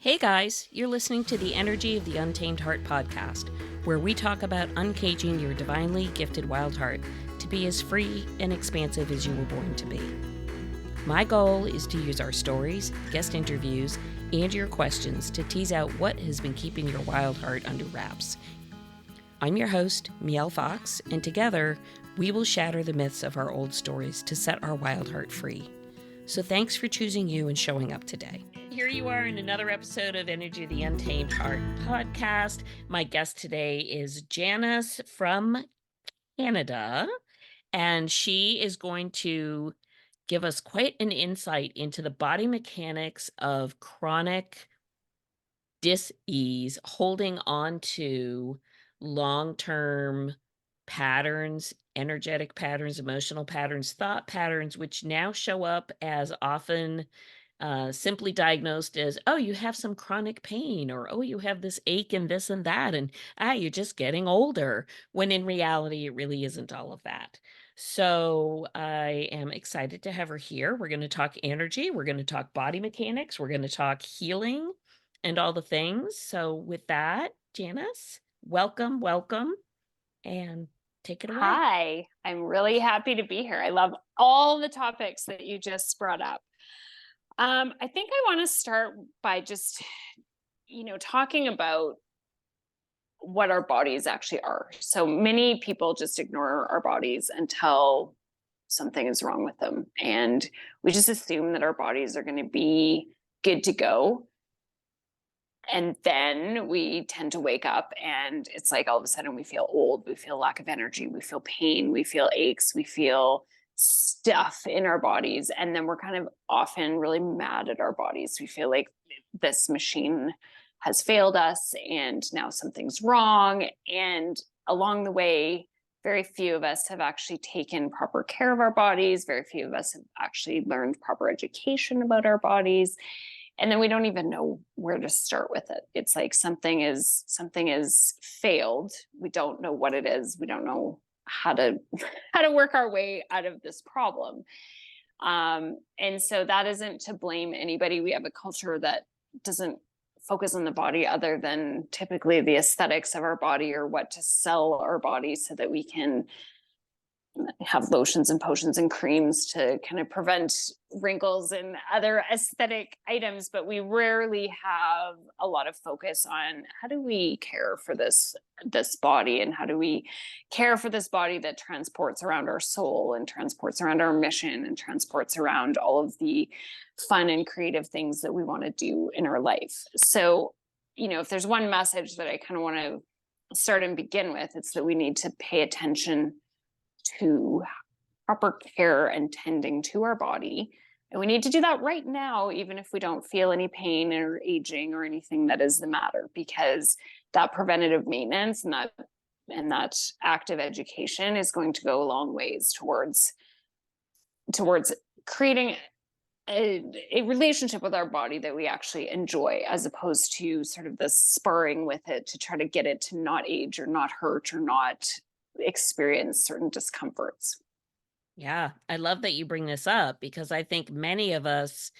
Hey guys, you're listening to the Energy of the Untamed Heart podcast, where we talk about uncaging your divinely gifted wild heart to be as free and expansive as you were born to be. My goal is to use our stories, guest interviews, and your questions to tease out what has been keeping your wild heart under wraps. I'm your host, Mielle Fox, and together we will shatter the myths of our old stories to set our wild heart free. So thanks for choosing you and showing up today. Here you are in another episode of Energy of the Untamed Heart podcast. My guest today is Janis from Canada, and she is going to give us quite an insight into the body mechanics of chronic dis-ease, holding on to long-term patterns, energetic patterns, emotional patterns, thought patterns, which now show up as often simply diagnosed as, oh, you have some chronic pain, or oh, you have this ache and this and that, and you're just getting older, when in reality, it really isn't all of that. So I am excited to have her here. We're going to talk energy, we're going to talk body mechanics, we're going to talk healing and all the things. So with that, Janis, welcome, and take it away. Hi, I'm really happy to be here. I love all the topics that you just brought up. I think I want to start by just, talking about what our bodies actually are. So many people just ignore our bodies until something is wrong with them. And we just assume that our bodies are going to be good to go. And then we tend to wake up and it's like all of a sudden we feel old, we feel lack of energy, we feel pain, we feel aches, we feel stuff in our bodies. And then we're kind of often really mad at our bodies. We feel like this machine has failed us and now something's wrong. And along the way, very few of us have actually taken proper care of our bodies. Very few of us have actually learned proper education about our bodies. And then we don't even know where to start with it. It's like something is failed. We don't know what it is. We don't know how to work our way out of this problem. And so that isn't to blame anybody. We have a culture that doesn't focus on the body other than typically the aesthetics of our body or what to sell our body so that we can have lotions and potions and creams to kind of prevent wrinkles and other aesthetic items, but we rarely have a lot of focus on how do we care for this body, and how do we care for this body that transports around our soul and transports around our mission and transports around all of the fun and creative things that we want to do in our life. So, if there's one message that I kind of want to start and begin with, it's that we need to pay attention to proper care and tending to our body. And we need to do that right now, even if we don't feel any pain or aging or anything that is the matter, because that preventative maintenance and that active education is going to go a long ways towards creating a relationship with our body that we actually enjoy, as opposed to sort of the spurring with it to try to get it to not age or not hurt or not experience certain discomforts. Yeah, I love that you bring this up, because I think many of us,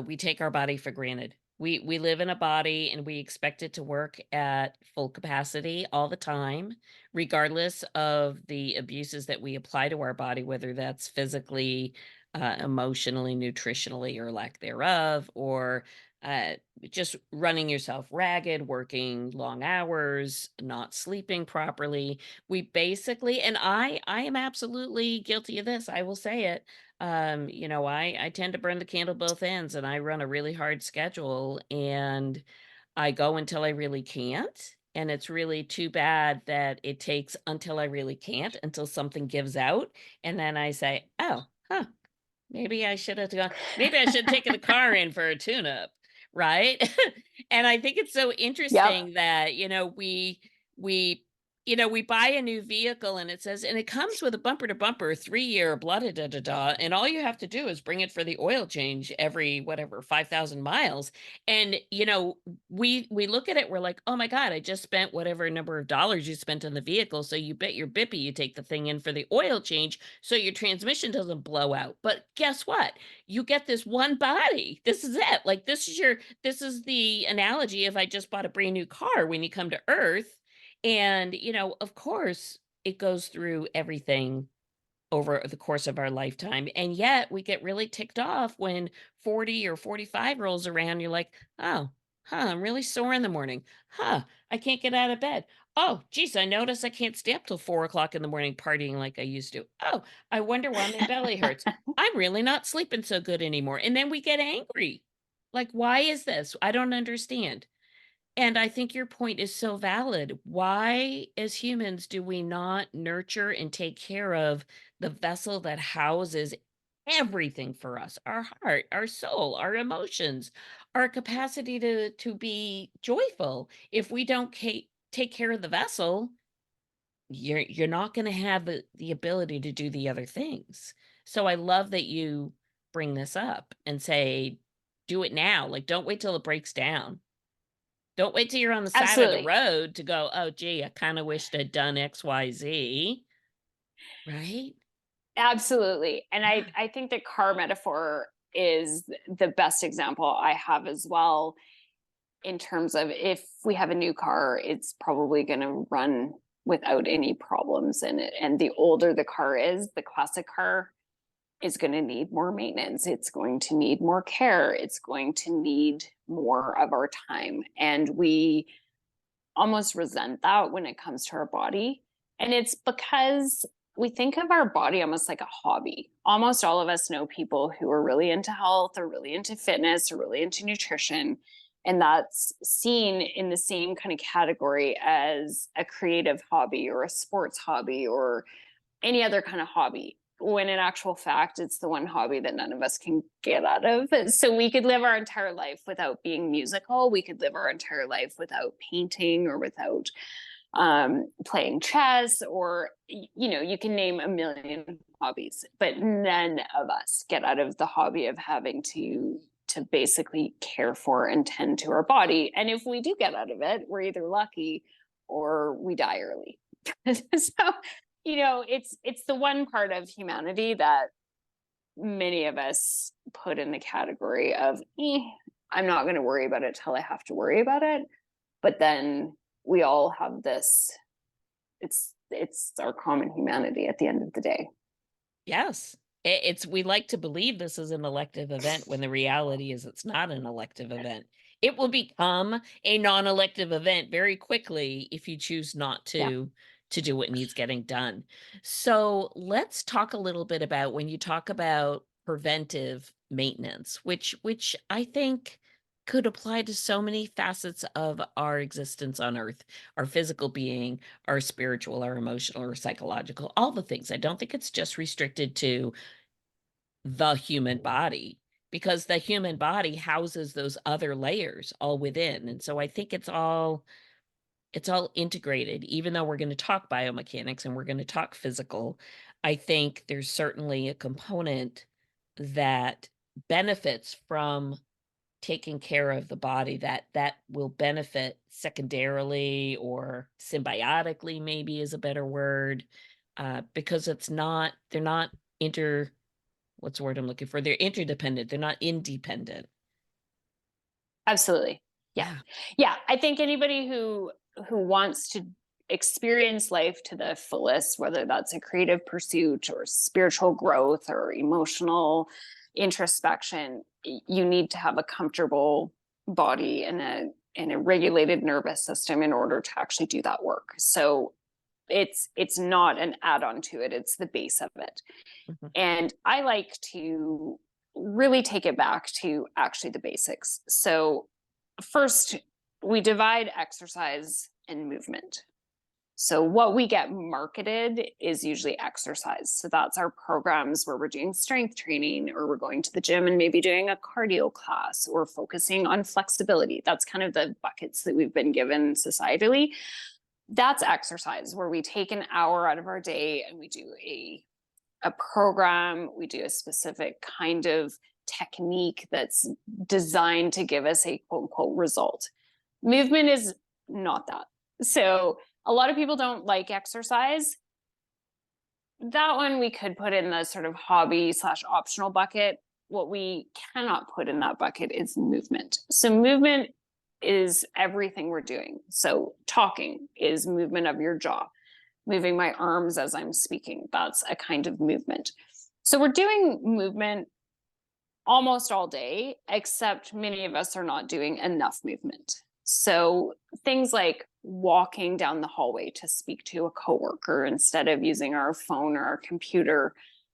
we take our body for granted. We live in a body and we expect it to work at full capacity all the time, regardless of the abuses that we apply to our body, whether that's physically, emotionally, nutritionally, or lack thereof, or uh, just running yourself ragged, working long hours, not sleeping properly. We basically, and I am absolutely guilty of this. I will say it. I tend to burn the candle both ends, and I run a really hard schedule, and I go until I really can't. And it's really too bad that it takes until I really can't, until something gives out. And then I say, oh, huh, maybe I should have gone, maybe I should have taken the car in for a tune up. Right. And I think it's so Yep. interesting that, we we buy a new vehicle and it says, and it comes with a bumper to bumper 3-year blah da da da da. And all you have to do is bring it for the oil change every whatever 5,000 miles. And we look at it, we're like, oh my God, I just spent whatever number of dollars you spent on the vehicle. So you bet your bippy you take the thing in for the oil change so your transmission doesn't blow out. But guess what? You get this one body. This is it. Like this is the analogy of I just bought a brand new car when you come to Earth. And, of course, it goes through everything over the course of our lifetime. And yet we get really ticked off when 40 or 45 rolls around. You're like, oh, I'm really sore in the morning. I can't get out of bed. Oh, geez, I notice I can't stay up till 4 o'clock in the morning partying like I used to. Oh, I wonder why my belly hurts. I'm really not sleeping so good anymore. And then we get angry. Like, why is this? I don't understand. And I think your point is so valid. Why, as humans, do we not nurture and take care of the vessel that houses everything for us? Our heart, our soul, our emotions, our capacity to be joyful. If we don't take care of the vessel, you're not going to have the ability to do the other things. So I love that you bring this up and say, do it now. Like, don't wait till it breaks down. Don't wait till you're on the side of the Absolutely. road to go, "Oh, gee, I kinda wished I'd done XYZ." Right? Absolutely. And I, Yeah. I think the car metaphor is the best example I have as well, in terms of if we have a new car, it's probably going to run without any problems in it. And the older the car is, the classic car is going to need more maintenance. It's going to need more care. It's going to need more of our time. And we almost resent that when it comes to our body. And it's because we think of our body almost like a hobby. Almost all of us know people who are really into health or really into fitness or really into nutrition. And that's seen in the same kind of category as a creative hobby or a sports hobby or any other kind of hobby, when in actual fact it's the one hobby that none of us can get out of. So we could live our entire life without being musical, we could live our entire life without painting or without playing chess, or you can name a million hobbies, but none of us get out of the hobby of having to basically care for and tend to our body. And if we do get out of it, we're either lucky or we die early. So it's the one part of humanity that many of us put in the category of I'm not going to worry about it till I have to worry about it. But then we all have this, it's our common humanity at the end of the day. Yes. It's we like to believe this is an elective event when the reality is it's not an elective event. It will become a non-elective event very quickly if you choose not Yeah, to do what needs getting done. So, let's talk a little bit about when you talk about preventive maintenance, which I think could apply to so many facets of our existence on earth, our physical being, our spiritual, our emotional, or psychological, all the things. I don't think it's just restricted to the human body because the human body houses those other layers all within. And so I think it's all integrated. Even though we're going to talk biomechanics and we're going to talk physical, I think there's certainly a component that benefits from taking care of the body that will benefit secondarily or symbiotically, maybe is a better word, because they're not inter what's the word I'm looking for? They're interdependent. They're not independent. absolutely. Yeah. Yeah. Yeah, I think anybody who wants to experience life to the fullest, whether that's a creative pursuit or spiritual growth or emotional introspection, you need to have a comfortable body and a regulated nervous system in order to actually do that work. So it's not an add-on to it, it's the base of it. Mhm. And I like to really take it back to actually the basics. So first, we divide exercise and movement. So what we get marketed is usually exercise. So that's our programs where we're doing strength training, or we're going to the gym and maybe doing a cardio class, or focusing on flexibility. That's kind of the buckets that we've been given societally. That's exercise, where we take an hour out of our day and we do a program, we do a specific kind of technique that's designed to give us a quote unquote result. Movement is not that. So a lot of people don't like exercise. That one we could put in the sort of hobby slash optional bucket. What we cannot put in that bucket is movement. So movement is everything we're doing. So talking is movement of your jaw. Moving my arms as I'm speaking, that's a kind of movement. So we're doing movement almost all day, except many of us are not doing enough movement. So things like walking down the hallway to speak to a coworker instead of using our phone or our computer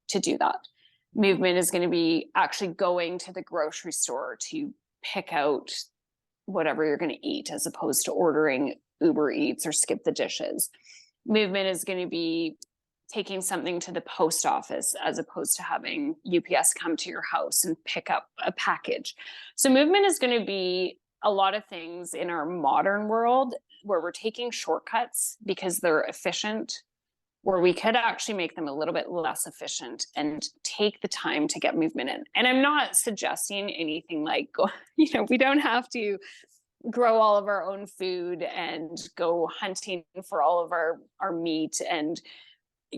to do that. Movement is going to be actually going to the grocery store to pick out whatever you're going to eat, as opposed to ordering Uber Eats or skip the dishes. Movement is going to be taking something to the post office as opposed to having UPS come to your house and pick up a package. So movement is going to be a lot of things in our modern world where we're taking shortcuts because they're efficient, where we could actually make them a little bit less efficient and take the time to get movement in. And I'm not suggesting anything like, we don't have to grow all of our own food and go hunting for all of our meat and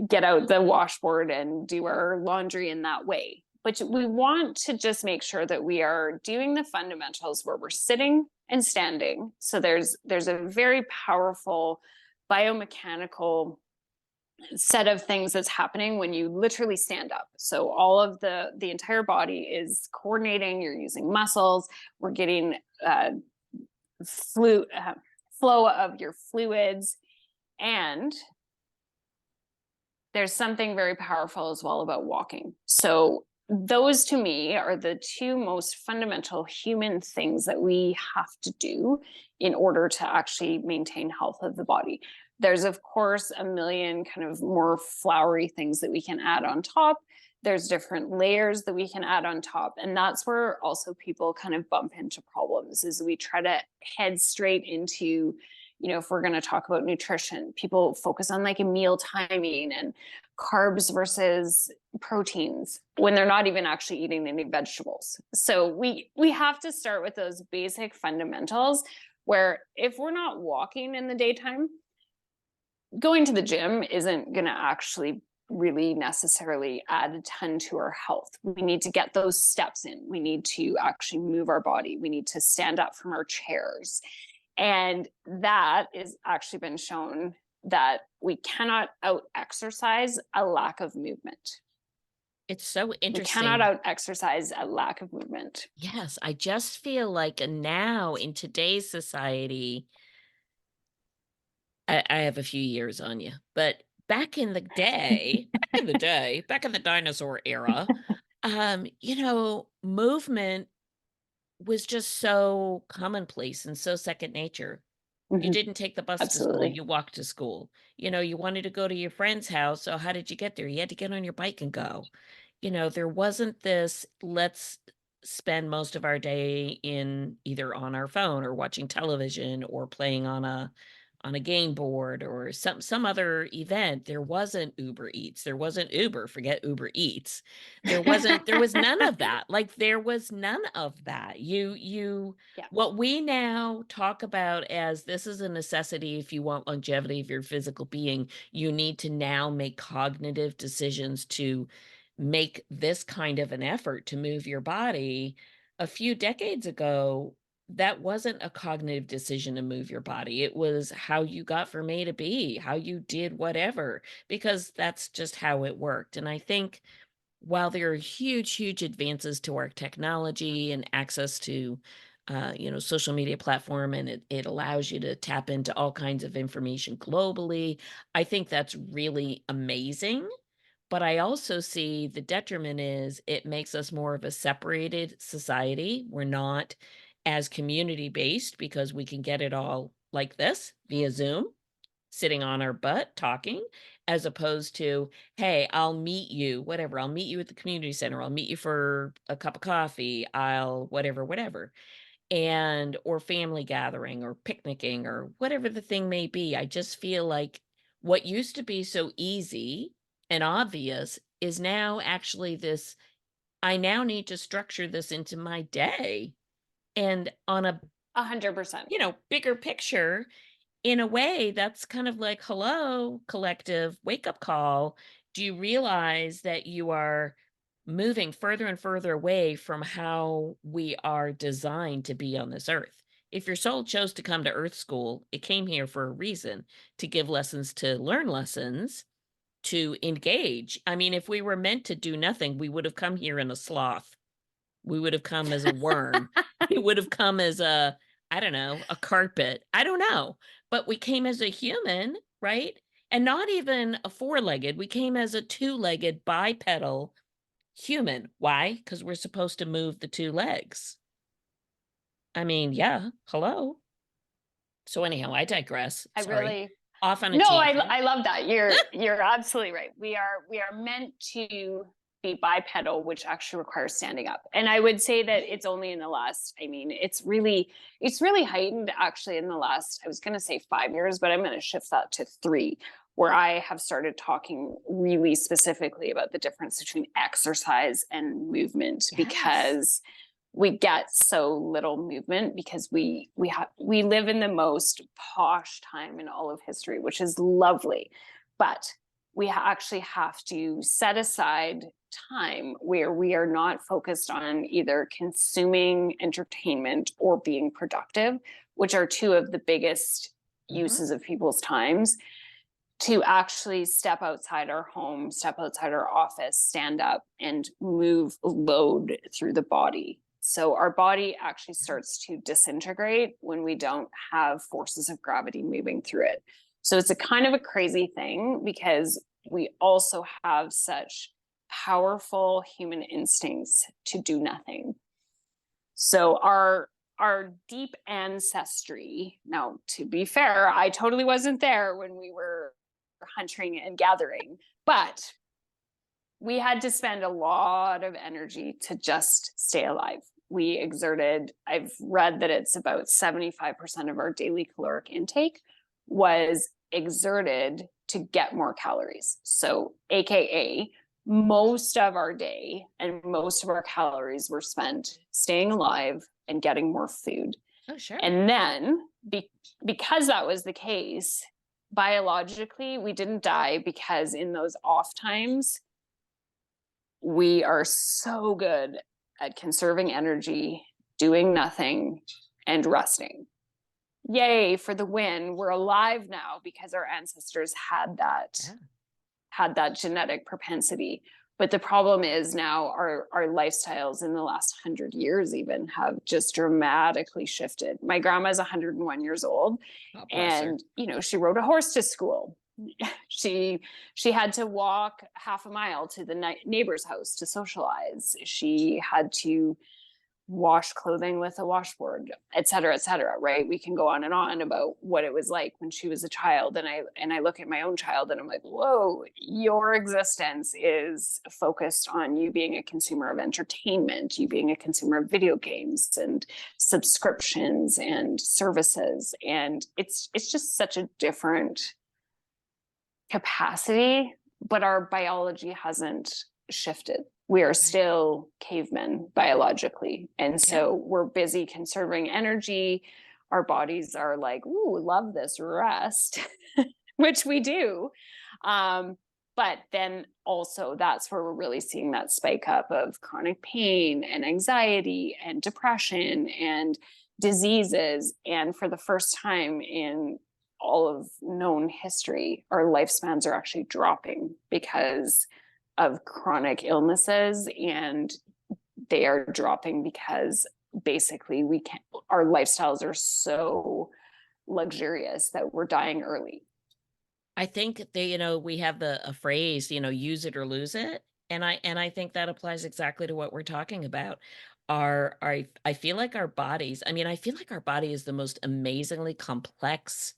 get out the washboard and do our laundry in that way. But we want to just make sure that we are doing the fundamentals where we're sitting and standing. So there's a very powerful biomechanical set of things that's happening when you literally stand up. So all of the entire body is coordinating. You're using muscles. We're getting flow of your fluids, and there's something very powerful as well about walking. So those to me are the two most fundamental human things that we have to do in order to actually maintain health of the body. There's of course a million kind of more flowery things that we can add on top. There's different layers that we can add on top. And that's where also people kind of bump into problems, is we try to head straight into, if we're going to talk about nutrition, people focus on like a meal timing and carbs versus proteins when they're not even actually eating any vegetables. So we have to start with those basic fundamentals, where if we're not walking in the daytime, going to the gym isn't going to actually really necessarily add a ton to our health. We need to get those steps in. We need to actually move our body. We need to stand up from our chairs. And that is actually been shown that we cannot out exercise a lack of movement. It's so We cannot interesting. out exercise a lack of movement. Yes, I just feel like now in today's society, I have a few years on you, but back in the dinosaur era, movement was just so commonplace and so second nature. You Mhm. didn't take the bus to school, Absolutely. you walked to school. You wanted to go to your friend's house, so how did you get there? You had to get on your bike and go. There wasn't this, let's spend most of our day in either on our phone or watching television or playing on a game board or some other event. There wasn't Uber Eats. There wasn't Uber, forget Uber Eats. There was none of that. Like there was none of that. Yeah. What we now talk about as this is a necessity if you want longevity of your physical being, you need to now make cognitive decisions to make this kind of an effort to move your body. A few decades ago, that wasn't a cognitive decision to move your body. It was how you got from A to B, how you did whatever, because that's just how it worked. And I think while there are huge, huge advances to our technology and access to, social media platform, and it allows you to tap into all kinds of information globally, I think that's really amazing. But I also see the detriment is it makes us more of a separated society. We're not as community based because we can get it all like this via Zoom, sitting on our butt talking, as opposed to, hey, I'll meet you, whatever. I'll meet you at the community center. I'll meet you for a cup of coffee. I'll whatever, whatever. and or family gathering or picnicking or whatever the thing may be. I just feel like what used to be so easy and obvious is now actually this I now need to structure this into my day. And on a, 100%. bigger picture, in a way, that's kind of like, hello, collective wake up call. Do you realize that you are moving further and further away from how we are designed to be on this earth? If your soul chose to come to earth school, it came here for a reason, to give lessons, to learn lessons, to engage. I mean, if we were meant to do nothing, we would have come here in a sloth. We would have come as a worm. We would have come as a, I don't know, a carpet. I don't know. But we came as a human, right? And not even a four-legged. We came as a two-legged bipedal human. Why? Because we're supposed to move the two legs. I mean, yeah, hello. So anyhow, I digress. I Sorry. really Off on a No, tangent. I love that. You're absolutely right. We are meant to be bipedal, which actually requires standing up. And I would say that it's only in the last, I mean, it's really heightened actually in the last, I was going to say 5 years, but I'm going to shift that to 3, where I have started talking really specifically about the difference between exercise and movement, Yes. because we get so little movement because we live in the most posh time in all of history, which is lovely, but we actually have to set aside time where we are not focused on either consuming entertainment or being productive, which are two of the biggest Mhm. uses of people's times, to actually step outside our home, step outside our office, stand up and move load through the body. So our body actually starts to disintegrate when we don't have forces of gravity moving through it. So it's a kind of a crazy thing because we also have such powerful human instincts to do nothing. So our deep ancestry, now to be fair, I totally wasn't there when we were hunting and gathering, but we had to spend a lot of energy to just stay alive. We exerted, I've read that it's about 75% of our daily caloric intake was exerted to get more calories. So, AKA, most of our day and most of our calories were spent staying alive and getting more food. Oh, sure. And then, because that was the case, biologically, we didn't die because in those off times, we are so good at conserving energy, doing nothing, and resting. Yay for the win. We're alive now because our ancestors Yeah. had that genetic propensity. But the problem is now our lifestyles in the last 100 years even have just dramatically shifted. My grandma's 101 years old, God bless her. and she rode a horse to school. she she had to walk half a mile to the neighbor's house to socialize. She had to wash clothing with a washboard, et cetera, right? We can go on about what it was like when she was a child. And I look at my own child and I'm like, whoa, your existence is focused on you being a consumer of entertainment, you being a consumer of video games and subscriptions and services. And it's just such a different capacity, but our biology hasn't shifted. We are Right. still cavemen biologically. And Yeah. so we're busy conserving energy. Our bodies are like, ooh, love this rest, which we do. But then also, that's where we're really seeing that spike up of chronic pain and anxiety and depression and diseases. And for the first time in all of known history, our lifespans are actually dropping because of chronic illnesses, and they are dropping because basically we can't, our lifestyles are so luxurious that we're dying early. I think they, we have a phrase, use it or lose it. And I think that applies exactly to what we're talking about. I feel like our bodies, I feel like our body is the most amazingly complex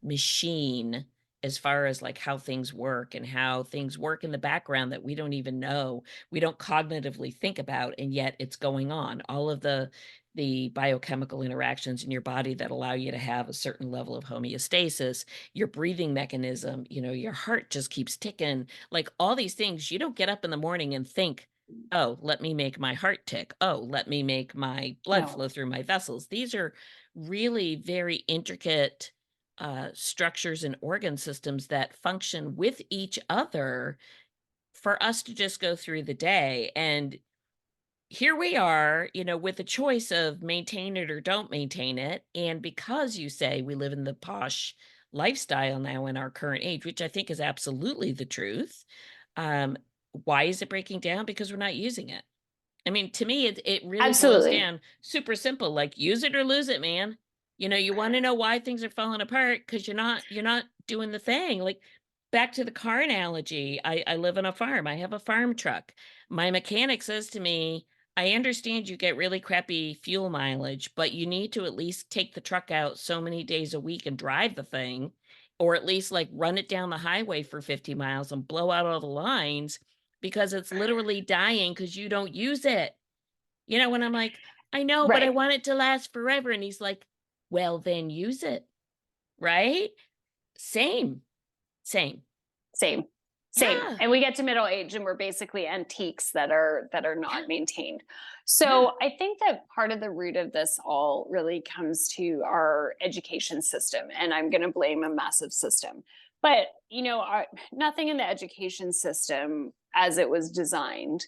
machine as far as like how things work and how things work in the background that we don't even know, we don't cognitively think about, and yet it's going on. All of the biochemical interactions in your body that allow you to have a certain level of homeostasis, your breathing mechanism, your heart just keeps ticking, like all these things. You don't get up in the morning and think, oh, let me make my heart tick. Oh, let me make my blood No. flow through my vessels. These are really very intricate structures and organ systems that function with each other for us to just go through the day. And here we are, with a choice of maintain it or don't maintain it. And because you say we live in the posh lifestyle now in our current age, which I think is absolutely the truth, um, why is it breaking down? Because we're not using it. I mean, to me, it really boils Absolutely. down super simple, like use it or lose it, man. You want to know why things are falling apart because you're not doing the thing. Like back to the car analogy, I live on a farm. I have a farm truck. My mechanic says to me, I understand you get really crappy fuel mileage, but you need to at least take the truck out so many days a week and drive the thing, or at least like run it down the highway for 50 miles and blow out all the lines because it's literally dying because you don't use it. When I'm like, I know, but I Right. want it to last forever. And he's like, well, then use it. Right? Same, same. Same. Same. Yeah, And we get to middle age and we're basically antiques that are yeah, not maintained. yeah. So I think that part of the root of this all really comes to our education system. And I'm going to blame a massive system. But, nothing in the education system as it was designed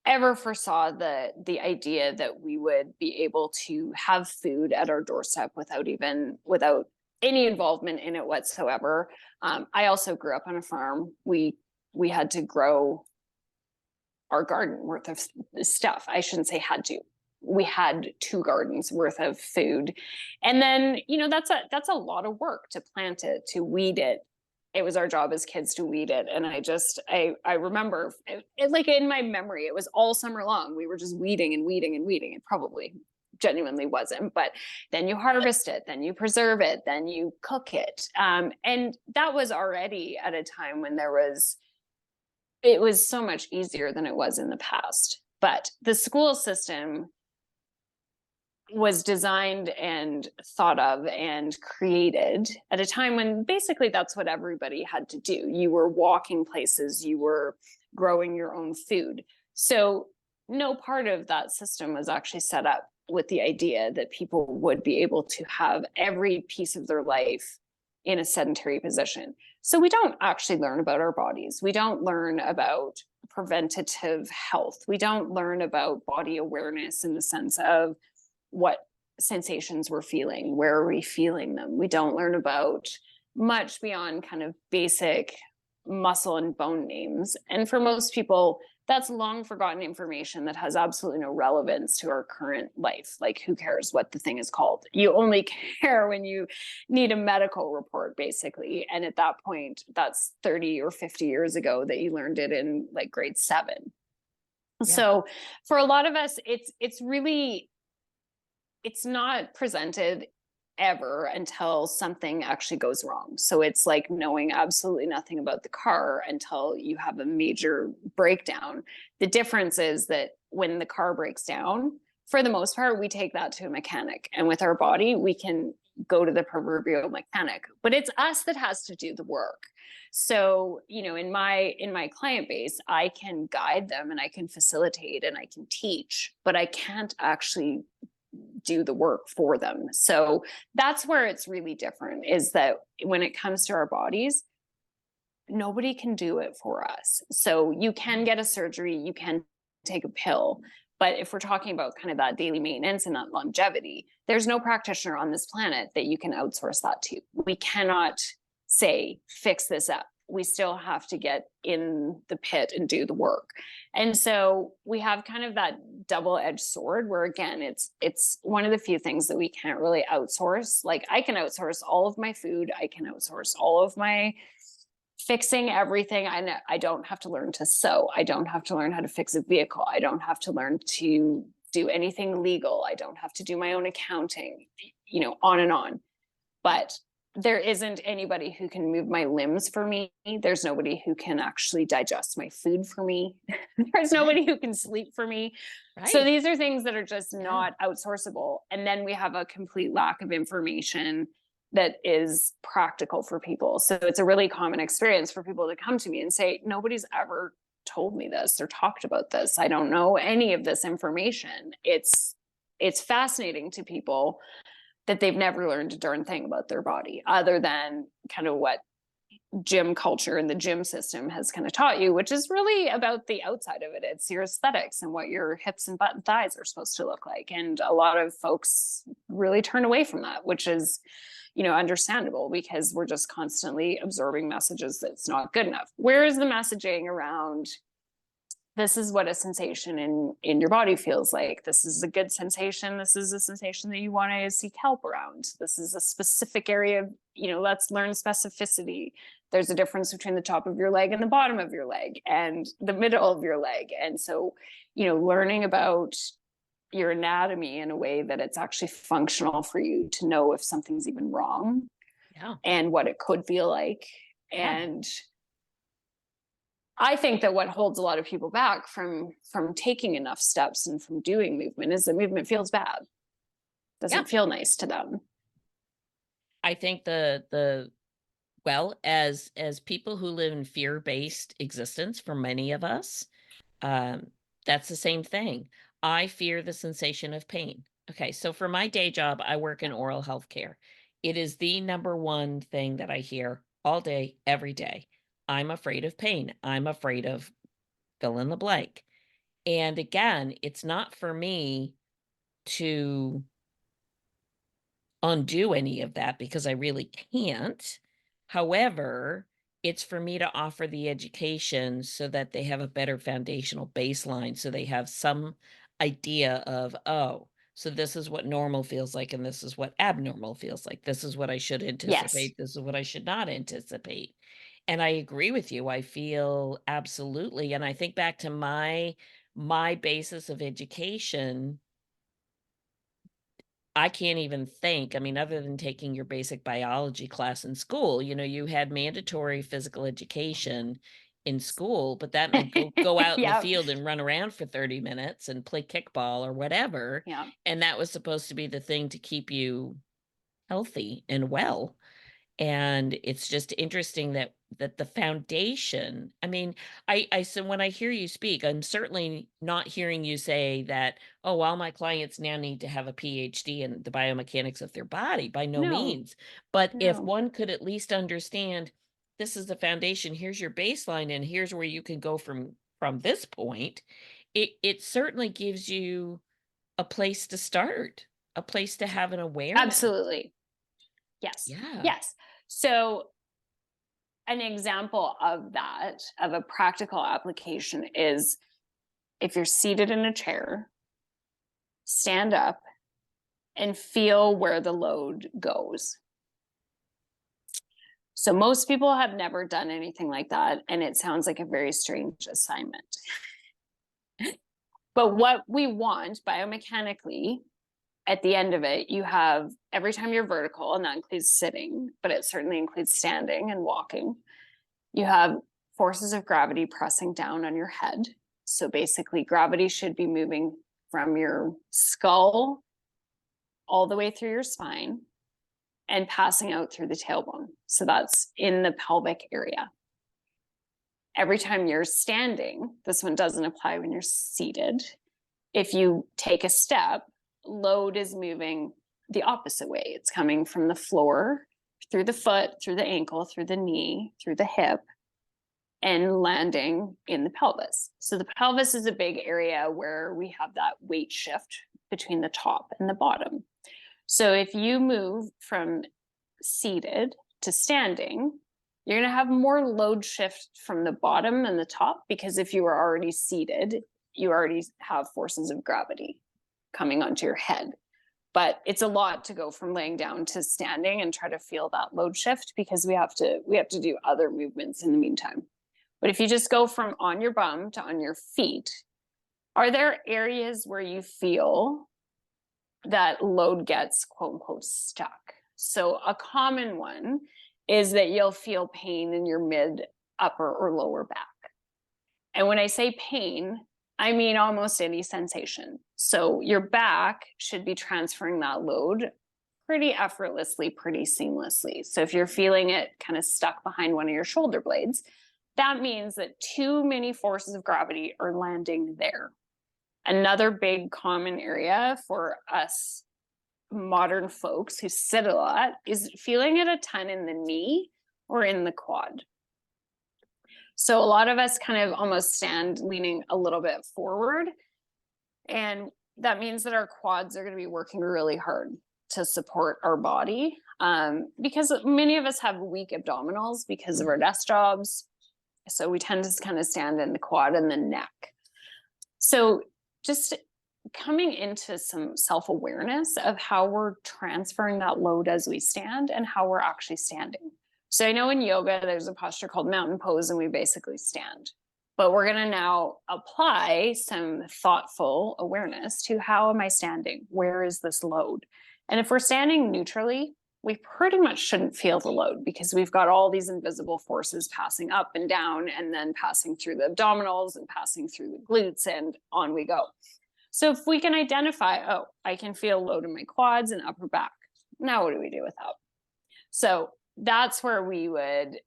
ever foresaw the idea that we would be able to have food at our doorstep without any involvement in it whatsoever. I also grew up on a farm. We had to grow our garden worth of stuff. I shouldn't say had to. We had 2 gardens worth of food, and then that's a lot of work to plant it, to weed it. It was our job as kids to weed it, and I remember like in my memory, it was all summer long. We were just weeding and weeding and weeding. It probably genuinely wasn't, but then you harvest it, then you preserve it, then you cook it, and that was already at a time when it was so much easier than it was in the past. But the school system was designed and thought of and created at a time when basically that's what everybody had to do. You were walking places, you were growing your own food. So no part of that system was actually set up with the idea that people would be able to have every piece of their life in a sedentary position. So we don't actually learn about our bodies. We don't learn about preventative health. We don't learn about body awareness in the sense of what sensations we're feeling, where are we feeling them. We don't learn about much beyond kind of basic muscle and bone names. And for most people, that's long forgotten information that has absolutely no relevance to our current life. Like, who cares what the thing is called? You only care when you need a medical report, basically. And at that point, that's 30 or 50 years ago that you learned it in like grade 7. Yeah. So for a lot of us, it's not presented ever until something actually goes wrong. So it's like knowing absolutely nothing about the car until you have a major breakdown. The difference is that when the car breaks down, for the most part, we take that to a mechanic. And with our body, we can go to the proverbial mechanic, but it's us that has to do the work. So, in my client base, I can guide them and I can facilitate and I can teach, but I can't actually do the work for them. So that's where it's really different, is that when it comes to our bodies, nobody can do it for us. So you can get a surgery, you can take a pill, but if we're talking about kind of that daily maintenance and that longevity, there's no practitioner on this planet that you can outsource that to. We cannot say, fix this up. We still have to get in the pit and do the work. And so we have kind of that double-edged sword where, again, it's one of the few things that we can't really outsource. Like, I can outsource all of my food, I can outsource all of my fixing everything. I don't have to learn to sew. I don't have to learn how to fix a vehicle. I don't have to learn to do anything legal. I don't have to do my own accounting, on and on. But there isn't anybody who can move my limbs for me. There's nobody who can actually digest my food for me. There's Right. nobody who can sleep for me. So Right. these are things that are just Yeah. not outsourceable. And then we have a complete lack of information that is practical for people. So it's a really common experience for people to come to me and say, nobody's ever told me this or talked about this. I don't know any of this information. It's fascinating to people that they've never learned a darn thing about their body other than kind of what gym culture and the gym system has kind of taught you, which is really about the outside of it. It's your aesthetics and what your hips and butt and thighs are supposed to look like. And a lot of folks really turn away from that, which is, understandable because we're just constantly absorbing messages that's not good enough. Where is the messaging around this is what a sensation in your body feels like. This is a good sensation. This is a sensation that you want to seek help around. This is a specific area of, let's learn specificity. There's a difference between the top of your leg and the bottom of your leg and the middle of your leg. And so, learning about your anatomy in a way that it's actually functional for you to know if something's even wrong Yeah. and what it could feel like. Yeah. And I think that what holds a lot of people back from taking enough steps and from doing movement is that movement feels bad. Yeah. Doesn't feel nice to them. I think the well, as people who live in fear-based existence, for many of us, um, that's the same thing. I fear the sensation of pain. Okay, so for my day job, I work in oral health care. It is the number one thing that I hear all day, every day. I'm afraid of pain. I'm afraid of fill in the blank. And again, it's not for me to undo any of that because I really can't. However, it's for me to offer the education so that they have a better foundational baseline, so they have some idea of, oh, so this is what normal feels like, and this is what abnormal feels like. This is what I should Yes. anticipate. This is what I should not anticipate. And I agree with you. I feel absolutely. And I think back to my basis of education. I can't even think, I mean, other than taking your basic biology class in school, you had mandatory physical education in school, but that meant go out in the Yeah. field and run around for 30 minutes and play kickball or whatever, Yeah. and that was supposed to be the thing to keep you healthy and well. And it's just interesting that the foundation, I mean, I so when I hear you speak, I'm certainly not hearing you say that, "Oh, all my clients now need to have a PhD in the biomechanics of their body," by no No, means. But if no. one could at least understand, this is the foundation, here's your baseline, and here's where you can go from this point, it certainly gives you a place to start, a place to have an awareness. Absolutely. Yes. Yeah. Yes. So an example of that, of a practical application, is if you're seated in a chair, stand up and feel where the load goes. So most people have never done anything like that, and it sounds like a very strange assignment. But what we want biomechanically at the end of it, you have every time you're vertical, and that includes sitting, but it certainly includes standing and walking. You have forces of gravity pressing down on your head. So basically, gravity should be moving from your skull all the way through your spine and passing out through the tailbone. So that's in the pelvic area. Every time you're standing, this one doesn't apply when you're seated. If you take a step, load is moving the opposite way. It's coming from the floor, through the foot, through the ankle, through the knee, through the hip, and landing in the pelvis. So the pelvis is a big area where we have that weight shift between the top and the bottom. So if you move from seated to standing, you're going to have more load shift from the bottom and the top, because if you were already seated, you already have forces of gravity coming onto your head. But it's a lot to go from laying down to standing and try to feel that load shift, because we have to do other movements in the meantime. But if you just go from on your bum to on your feet, are there areas where you feel that load gets quote unquote stuck? So a common one is that you'll feel pain in your mid, upper, or lower back. And when I say pain, I mean almost any sensation. So your back should be transferring that load pretty effortlessly, pretty seamlessly. So if you're feeling it kind of stuck behind one of your shoulder blades, that means that too many forces of gravity are landing there. Another big common area for us modern folks who sit a lot is feeling it a ton in the knee or in the quad. So a lot of us kind of almost stand leaning a little bit forward. And that means that our quads are going to be working really hard to support our body, because many of us have weak abdominals because of our desk jobs. So we tend to kind of stand in the quad and the neck. So just coming into some self-awareness of how we're transferring that load as we stand and how we're actually standing. So I know in yoga, there's a posture called mountain pose, and we basically stand. But we're going to now apply some thoughtful awareness to how am I standing? Where is this load? And if we're standing neutrally, we pretty much shouldn't feel the load because we've got all these invisible forces passing up and down and then passing through the abdominals and passing through the glutes, and on we go. So if we can identify, oh, I can feel load in my quads and upper back. Now what do we do with that? So that's where we would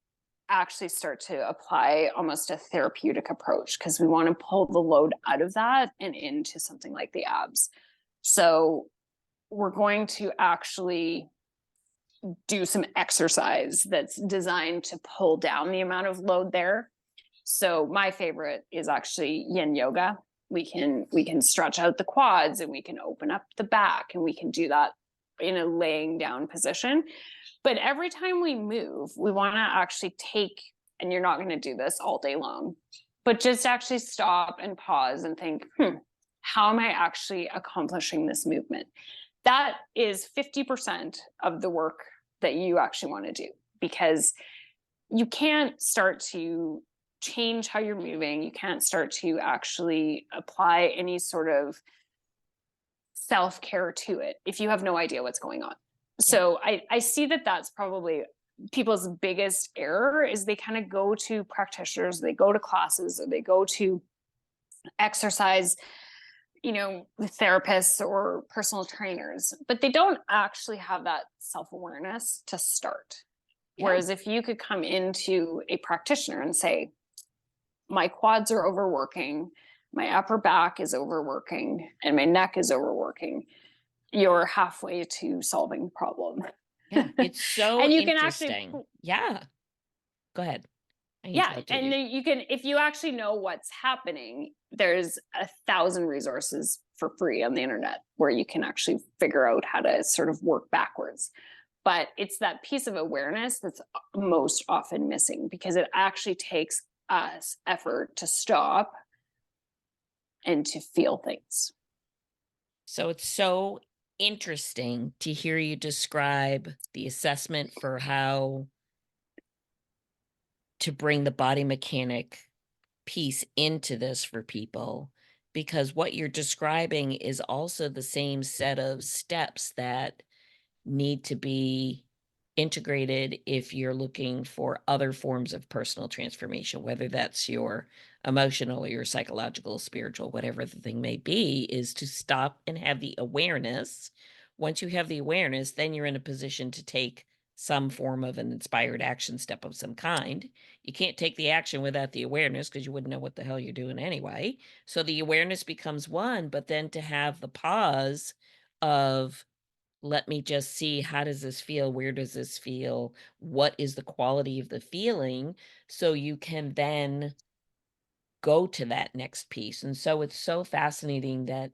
actually start to apply almost a therapeutic approach, because we want to pull the load out of that and into something like the abs. So we're going to actually do some exercise that's designed to pull down the amount of load there. So my favorite is actually yin yoga. We can stretch out the quads and we can open up the back, and we can do that in a laying down position. But every time we move, we want to actually take, and you're not going to do this all day long, but just actually stop and pause and think, how am I actually accomplishing this movement? That is 50% of the work that you actually want to do, because you can't start to change how you're moving. You can't start to actually apply any sort of self-care to it if you have no idea what's going on. So I see that that's probably people's biggest error, is they kind of go to practitioners, they go to classes, or they go to exercise, therapists or personal trainers, but they don't actually have that self-awareness to start. Yeah. Whereas if you could come into a practitioner and say, my quads are overworking, my upper back is overworking, and my neck is overworking, you're halfway to solving the problem. Yeah, it's so and you interesting. Can actually, yeah. Go ahead. And you can, if you actually know what's happening, there's 1,000 resources for free on the internet where you can actually figure out how to sort of work backwards. But it's that piece of awareness that's most often missing, because it actually takes us effort to stop and to feel things. So it's so interesting to hear you describe the assessment for how to bring the body mechanic piece into this for people, because what you're describing is also the same set of steps that need to be integrated if you're looking for other forms of personal transformation, whether that's your emotional or your psychological, spiritual, whatever the thing may be, is to stop and have the awareness. Once you have the awareness, then you're in a position to take some form of an inspired action step of some kind. You can't take the action without the awareness, because you wouldn't know what the hell you're doing anyway. So the awareness becomes one, but then to have the pause of, let me just see, how does this feel? Where does this feel? What is the quality of the feeling? So you can then go to that next piece. And so it's so fascinating that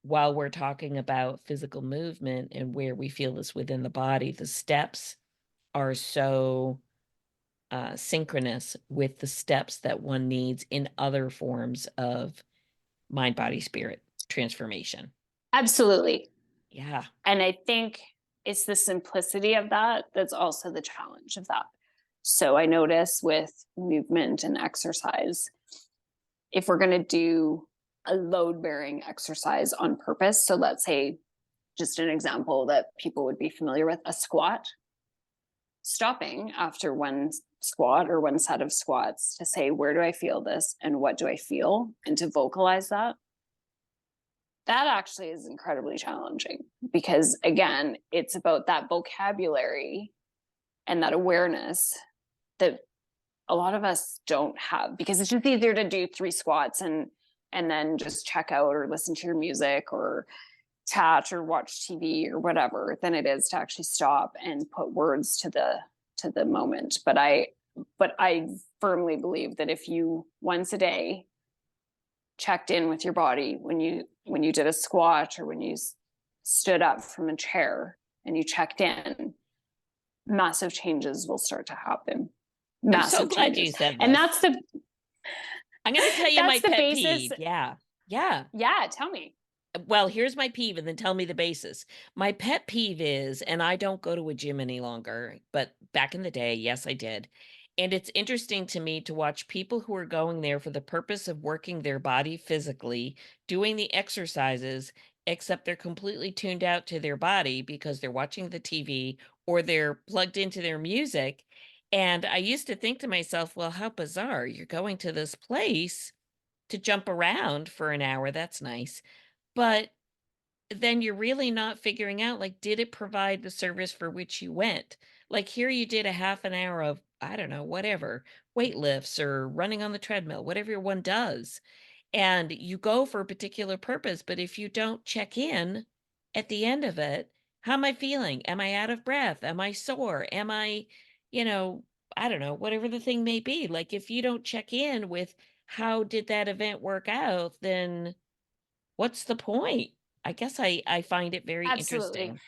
while we're talking about physical movement and where we feel this within the body, the steps are so synchronous with the steps that one needs in other forms of mind, body, spirit transformation. Absolutely. Yeah. And I think it's the simplicity of that that's also the challenge of that. So I notice with movement and exercise, if we're going to do a load bearing exercise on purpose, so let's say just an example that people would be familiar with, a squat. Stopping after one squat or one set of squats to say, where do I feel this and what do I feel? And to vocalize that. That actually is incredibly challenging because, again, it's about that vocabulary and that awareness that a lot of us don't have, because it's just easier to do 3 squats and then just check out or listen to your music or chat or watch TV or whatever than it is to actually stop and put words to the moment. But I firmly believe that if you once a day checked in with your body, when you did a squat or when you stood up from a chair and you checked in, massive changes will start to happen. I'm so Massive glad you changes. said And this. I'm going to tell you my that's the pet basis. peeve. Yeah. Yeah. Yeah, tell me. Well, here's my peeve and then tell me the basis. My pet peeve is, and I don't go to a gym any longer, but back in the day, yes, I did. And it's interesting to me to watch people who are going there for the purpose of working their body physically, doing the exercises, except they're completely tuned out to their body because they're watching the TV or they're plugged into their music. And I used to think to myself, well, how bizarre. You're going to this place to jump around for an hour. That's nice. But then you're really not figuring out, like, did it provide the service for which you went? Like, here you did a half an hour of, I don't know, whatever, weight lifts or running on the treadmill, whatever one does. And you go for a particular purpose, but if you don't check in at the end of it, how am I feeling? Am I out of breath? Am I sore? Am I, you know, I don't know, whatever the thing may be. Like, if you don't check in with how did that event work out, then what's the point? I guess I find it very Absolutely. interesting.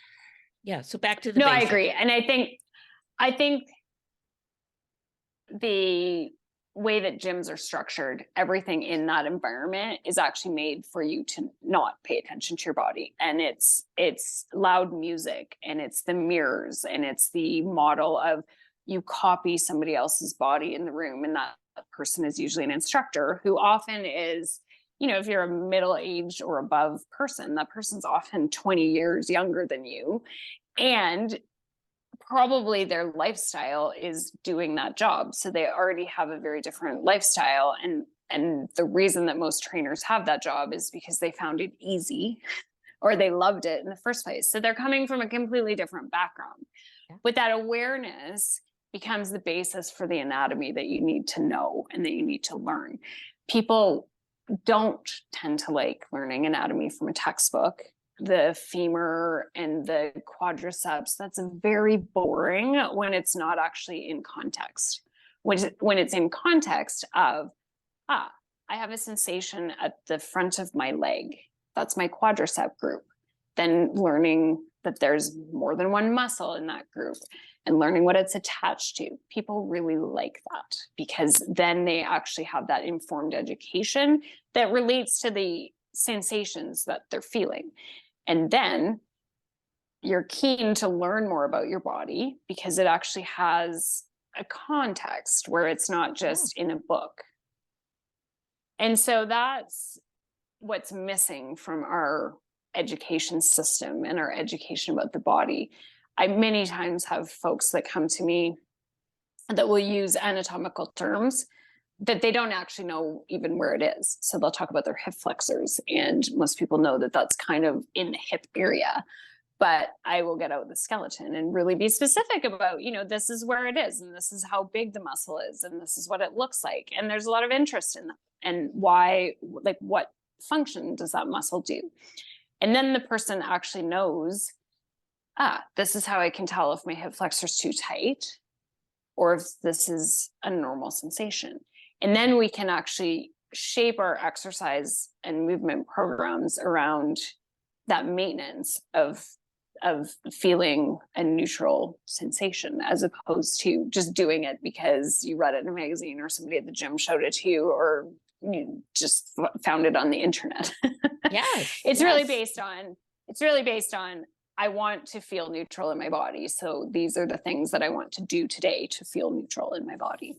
Yeah, so back to the No, I basics. agree. And I think the way that gyms are structured, everything in that environment is actually made for you to not pay attention to your body. And it's loud music and it's the mirrors and it's the model of you copy somebody else's body in the room, and that person is usually an instructor who often is, if you're a middle-aged or above person, that person's often 20 years younger than you. And probably their lifestyle is doing that job. So they already have a very different lifestyle. And the reason that most trainers have that job is because they found it easy or they loved it in the first place. So they're coming from a completely different background. Yeah. But that awareness becomes the basis for the anatomy that you need to know and that you need to learn. People don't tend to like learning anatomy from a textbook. The femur and the quadriceps, that's very boring when it's not actually in context. When it's in context of, I have a sensation at the front of my leg. That's my quadricep group. Then learning that there's more than one muscle in that group and learning what it's attached to. People really like that because then they actually have that informed education that relates to the sensations that they're feeling. And then you're keen to learn more about your body because it actually has a context where it's not just in a book. And so that's what's missing from our education system and our education about the body. I many times have folks that come to me that will use anatomical terms that they don't actually know even where it is. So they'll talk about their hip flexors, and most people know that that's kind of in the hip area. But I will get out the skeleton and really be specific about, this is where it is, and this is how big the muscle is, and this is what it looks like. And there's a lot of interest in that. And why, like, what function does that muscle do? And then the person actually knows, this is how I can tell if my hip flexor is too tight or if this is a normal sensation. And then we can actually shape our exercise and movement programs around that maintenance of feeling a neutral sensation, as opposed to just doing it because you read it in a magazine or somebody at the gym showed it to you or you just found it on the internet. Yes. It's yes. really based on I want to feel neutral in my body. So these are the things that I want to do today to feel neutral in my body.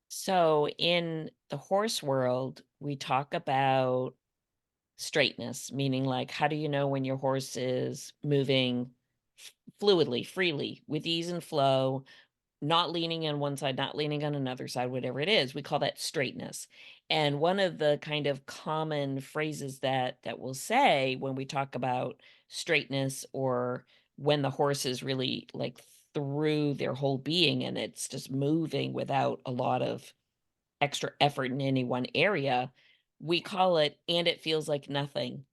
So in the horse world, we talk about straightness, meaning like, how do you know when your horse is moving fluidly, freely, with ease and flow, not leaning on one side, not leaning on another side, whatever it is, we call that straightness. And one of the kind of common phrases that we'll say when we talk about straightness, or when the horse is really like through their whole being and it's just moving without a lot of extra effort in any one area, we call it, and it feels like nothing.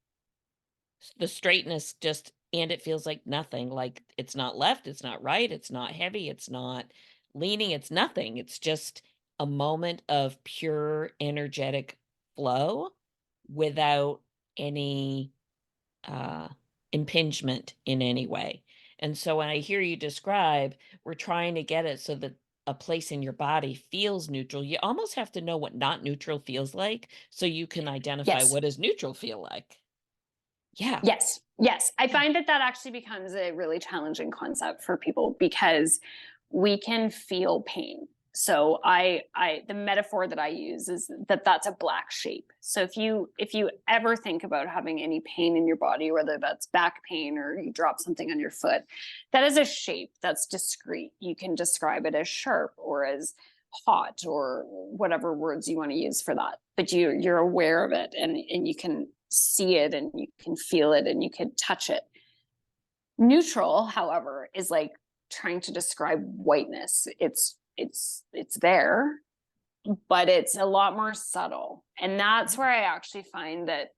The straightness just, and it feels like nothing, like it's not left, it's not right, it's not heavy, it's not leaning, it's nothing. It's just a moment of pure energetic flow without any uh impingement in any way. And so when I hear you describe, we're trying to get it so that a place in your body feels neutral. You almost have to know what not neutral feels like so you can identify Yes. what does neutral feel like. Yeah. Yes. Yes. I Yeah. find that that actually becomes a really challenging concept for people because we can feel pain. So the metaphor that I use is that that's a black shape. So if you ever think about having any pain in your body, whether that's back pain or you drop something on your foot, that is a shape that's discrete. You can describe it as sharp or as hot or whatever words you want to use for that. But you're aware of it, and you can see it and you can feel it and you can touch it. Neutral, however, is like trying to describe whiteness. It's there, but it's a lot more subtle. And that's where I actually find that,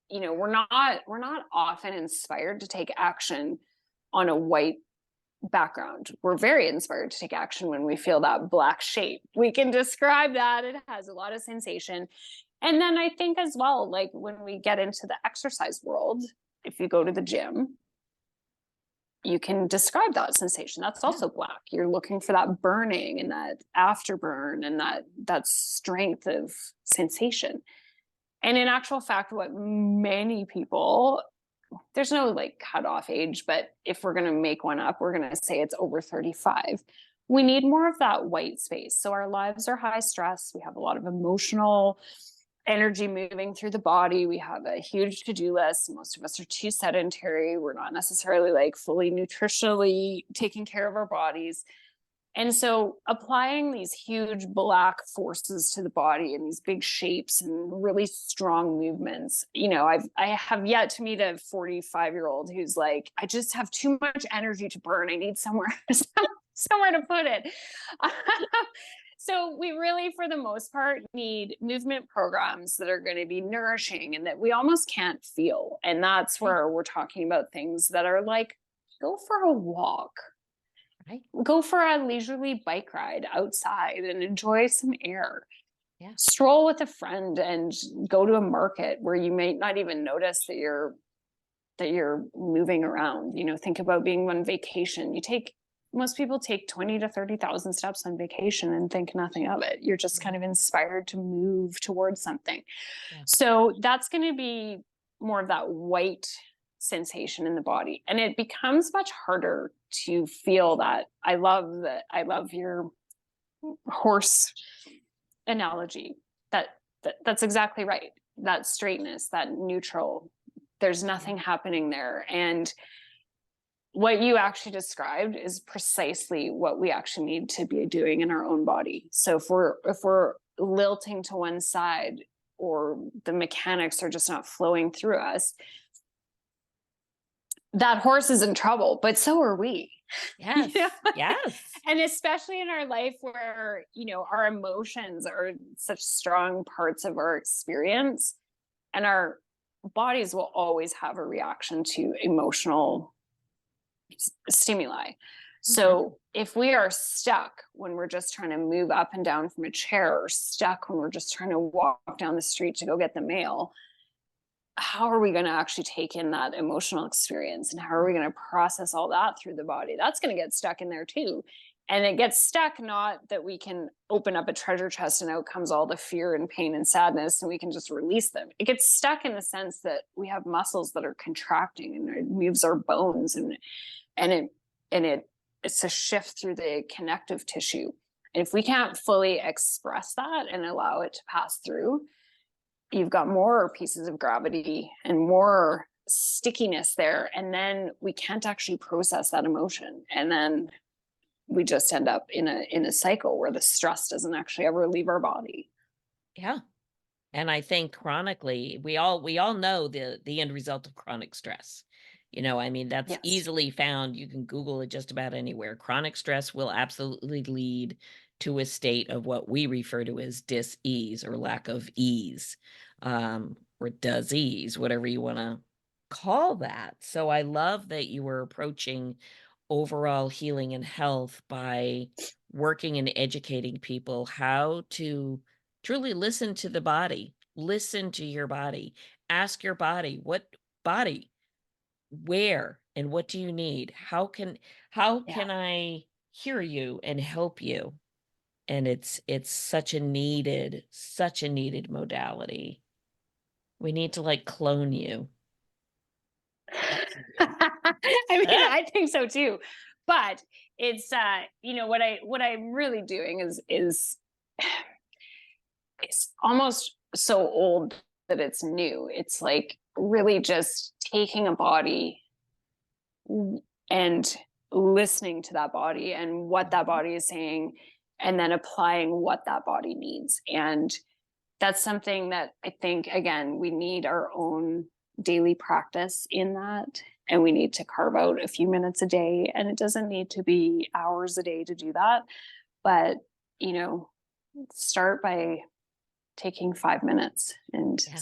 we're not often inspired to take action on a white background. We're very inspired to take action when we feel that black shape. We can describe that. It has a lot of sensation. And then I think as well, like when we get into the exercise world, if you go to the gym, you can describe that sensation. That's Yeah. also black. You're looking for that burning and that afterburn and that strength of sensation. And in actual fact, what many people, there's no like cutoff age, but if we're going to make one up, we're going to say it's over 35. We need more of that white space. So our lives are high stress. We have a lot of emotional energy moving through the body. We have a huge to-do list. Most of us are too sedentary. We're not necessarily like fully nutritionally taking care of our bodies. And so applying these huge black forces to the body and these big shapes and really strong movements, I have yet to meet a 45-year-old who's like, I just have too much energy to burn. I need somewhere somewhere to put it. So we really, for the most part, need movement programs that are going to be nourishing and that we almost can't feel. And that's Right. where we're talking about things that are like, go for a walk, Right. go for a leisurely bike ride outside and enjoy some air. Yeah. Stroll with a friend and go to a market where you may not even notice that you're moving around. Think about being on vacation. Most people take 20 to 30,000 steps on vacation and think nothing of it. You're just kind of inspired to move towards something. Yeah. So that's going to be more of that white sensation in the body. And it becomes much harder to feel that. I love your horse analogy. That's exactly right. That straightness, that neutral, there's nothing happening there. And what you actually described is precisely what we actually need to be doing in our own body. So if we're lilting to one side or the mechanics are just not flowing through us, that horse is in trouble, but so are we. Yes. Yes. And especially in our life where, our emotions are such strong parts of our experience, and our bodies will always have a reaction to emotional stimuli. So if we are stuck when we're just trying to move up and down from a chair, or stuck when we're just trying to walk down the street to go get the mail, how are we going to actually take in that emotional experience, and how are we going to process all that through the body? That's going to get stuck in there too. And it gets stuck, not that we can open up a treasure chest and out comes all the fear and pain and sadness and we can just release them. It gets stuck in the sense that we have muscles that are contracting and it moves our bones, and it's a shift through the connective tissue. And if we can't fully express that and allow it to pass through, you've got more pieces of gravity and more stickiness there. And then we can't actually process that emotion. And then we just end up in a cycle where the stress doesn't actually ever leave our body. Yeah. And I think chronically, we all know the end result of chronic stress. I mean, that's Yes. easily found. You can Google it just about anywhere. Chronic stress will absolutely lead to a state of what we refer to as dis-ease or lack of ease, or disease, whatever you want to call that. So I love that you were approaching overall healing and health by working and educating people how to truly listen to the body, listen to your body, ask your body, what body, where, and what do you need? How Yeah. can I hear you and help you? And it's such a needed modality. We need to like clone you. Absolutely. I mean, I think so too. But it's what I'm really doing is it's almost so old that it's new. It's like really just taking a body and listening to that body and what that Mhm. body is saying, and then applying what that body needs. And that's something that I think, again, we need our own daily practice in that. And we need to carve out a few minutes a day. And it doesn't need to be hours a day to do that. But, you know, start by taking 5 minutes and Yeah.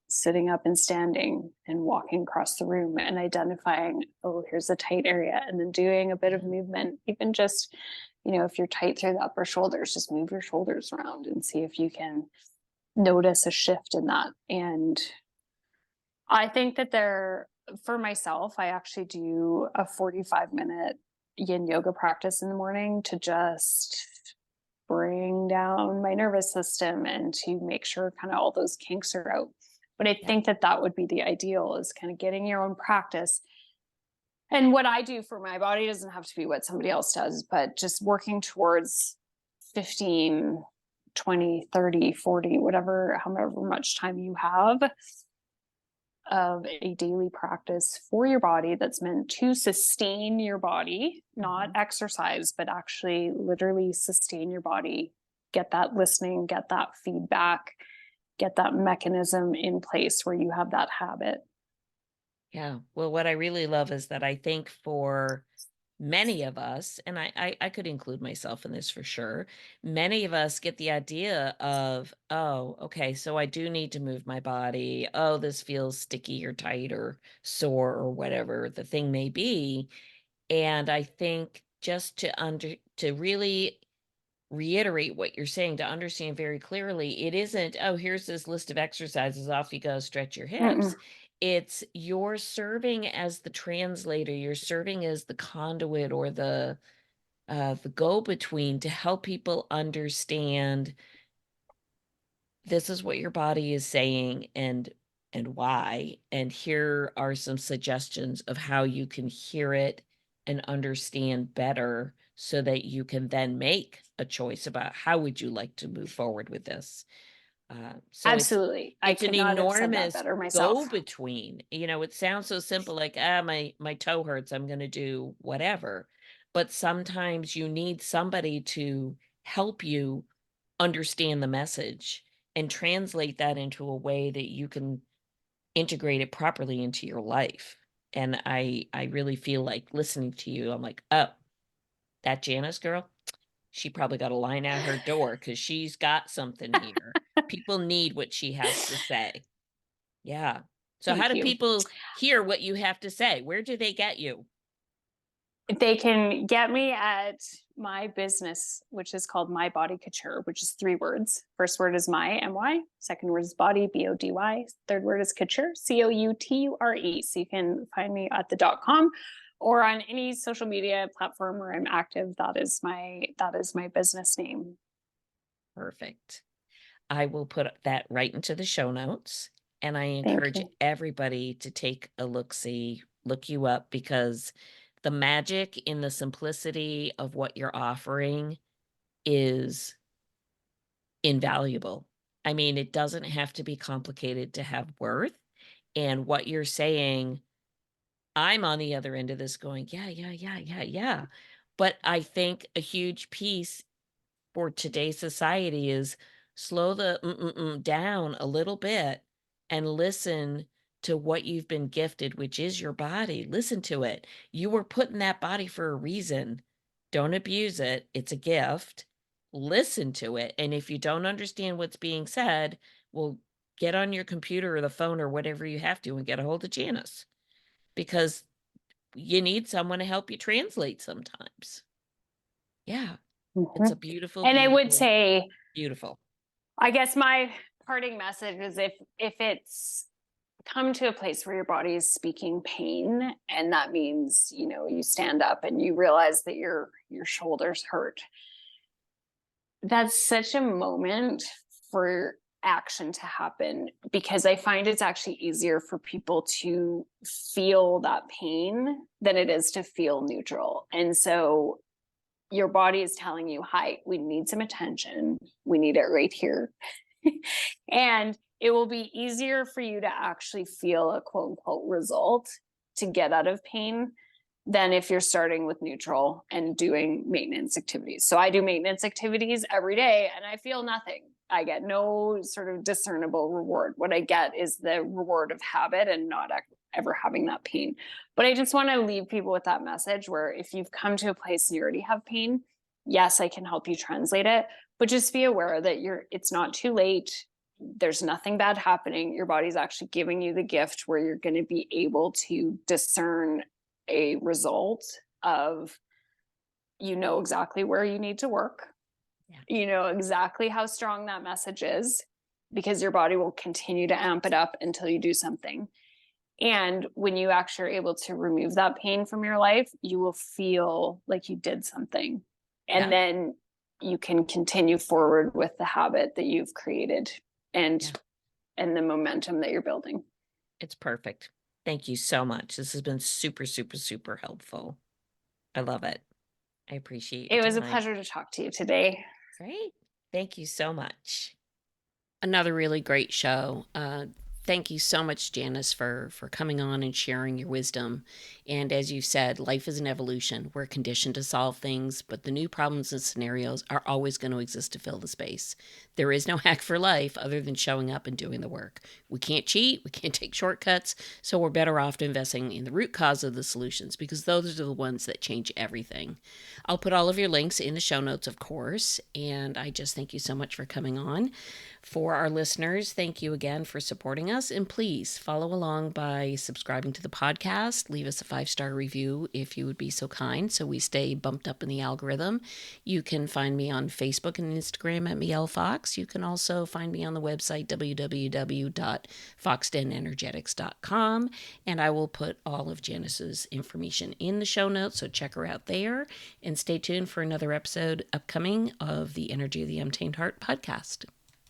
sitting up and standing and walking across the room and identifying, oh, here's a tight area, and then doing a bit of Yeah. movement, even just, if you're tight through the upper shoulders, just move your shoulders around and see if you can notice a shift in that. And I think that for myself, I actually do a 45-minute yin yoga practice in the morning to just bring down my nervous system and to make sure kind of all those kinks are out. But I Yeah. think that that would be the ideal, is kind of getting your own practice. And what I do for my body doesn't have to be what somebody else does, but just working towards 15, 20, 30, 40, whatever, however much time you have of a daily practice for your body that's meant to sustain your body, not Mhm. exercise, but actually literally sustain your body, get that listening, get that feedback, get that mechanism in place where you have that habit. Yeah. Well, what I really love is that I think for many of us, and I could include myself in this for sure, many of us get the idea of, oh, okay, so I do need to move my body. Oh, this feels sticky or tight or sore or whatever the thing may be. And I think just to really reiterate what you're saying, to understand very clearly, it isn't, oh, here's this list of exercises, off you go, stretch your hips. Mm-mm. It's you're serving as the translator, you're serving as the conduit or the go-between to help people understand this is what your body is saying and why, and here are some suggestions of how you can hear it and understand better so that you can then make a choice about how would you like to move forward with this. So Absolutely. I it's an could not have said that enormous better myself. go-between. It sounds so simple, like, my toe hurts, I'm gonna do whatever. But sometimes you need somebody to help you understand the message and translate that into a way that you can integrate it properly into your life. And I really feel like listening to you, I'm like, oh, that Janice girl, she probably got a line out her door because she's got something here. People need what she has to say. Yeah. So how Thank do you. people hear what you have to say? Where do they get you? They can get me at my business, which is called My Body Couture, which is 3 words. First word is my, M-Y. Second word is body, B-O-D-Y. Third word is couture, C-O-U-T-U-R-E. So you can find me at the .com or on any social media platform where I'm active. That is my business name. Perfect. I will put that right into the show notes, and I Thank encourage you. everybody to take a look-see, look you up because the magic in the simplicity of what you're offering is invaluable. I mean, it doesn't have to be complicated to have worth. And what you're saying, I'm on the other end of this going, yeah, yeah, yeah, yeah, yeah. But I think a huge piece for today's society is slow the down a little bit and listen to what you've been gifted, which is your body. Listen to it. You were put in that body for a reason. Don't abuse it. It's a gift. Listen to it. And if you don't understand what's being said, well, get on your computer or the phone or whatever you have to and get a hold of Janice because you need someone to help you translate sometimes. Yeah. It's a Mhm. beautiful, And I would beautiful, say, beautiful. I guess my parting message is if it's come to a place where your body is speaking pain, and that means, you know, you stand up and you realize that your shoulders hurt, that's such a moment for action to happen, because I find it's actually easier for people to feel that pain than it is to feel neutral. And so your body is telling you, hi, we need some attention. We need it right here. And it will be easier for you to actually feel a quote unquote result to get out of pain than if you're starting with neutral and doing maintenance activities. So I do maintenance activities every day and I feel nothing. I get no sort of discernible reward. What I get is the reward of habit and not ever having that pain. But I just want to leave people with that message where if you've come to a place and you already have pain, yes, I can help you translate it, but just be aware that it's not too late. There's nothing bad happening. Your body's actually giving you the gift where you're going to be able to discern a result of, you know, exactly where you need to work. Yeah. You know exactly how strong that message is, because your body will continue to amp it up until you do something. And when you actually are able to remove that pain from your life, you will feel like you did something. And Yeah. then you can continue forward with the habit that you've created and Yeah. and the momentum that you're building. It's perfect. Thank you so much. This has been super, super, super helpful. I love it. I appreciate your It was a time. pleasure to talk to you today. Great. Thank you so much. Another really great show. Thank you so much, Janice, for coming on and sharing your wisdom. And as you said, life is an evolution. We're conditioned to solve things, but the new problems and scenarios are always going to exist to fill the space. There is no hack for life other than showing up and doing the work. We can't cheat, we can't take shortcuts, so we're better off investing in the root cause of the solutions because those are the ones that change everything. I'll put all of your links in the show notes, of course, and I just thank you so much for coming on. For our listeners, thank you again for supporting us. And please follow along by subscribing to the podcast. Leave us a 5-star review if you would be so kind so we stay bumped up in the algorithm. You can find me on Facebook and Instagram at Mielle Fox. You can also find me on the website www.foxdenenergetics.com. And I will put all of Janice's information in the show notes, so check her out there. And stay tuned for another episode upcoming of the Energy of the Untamed Heart podcast.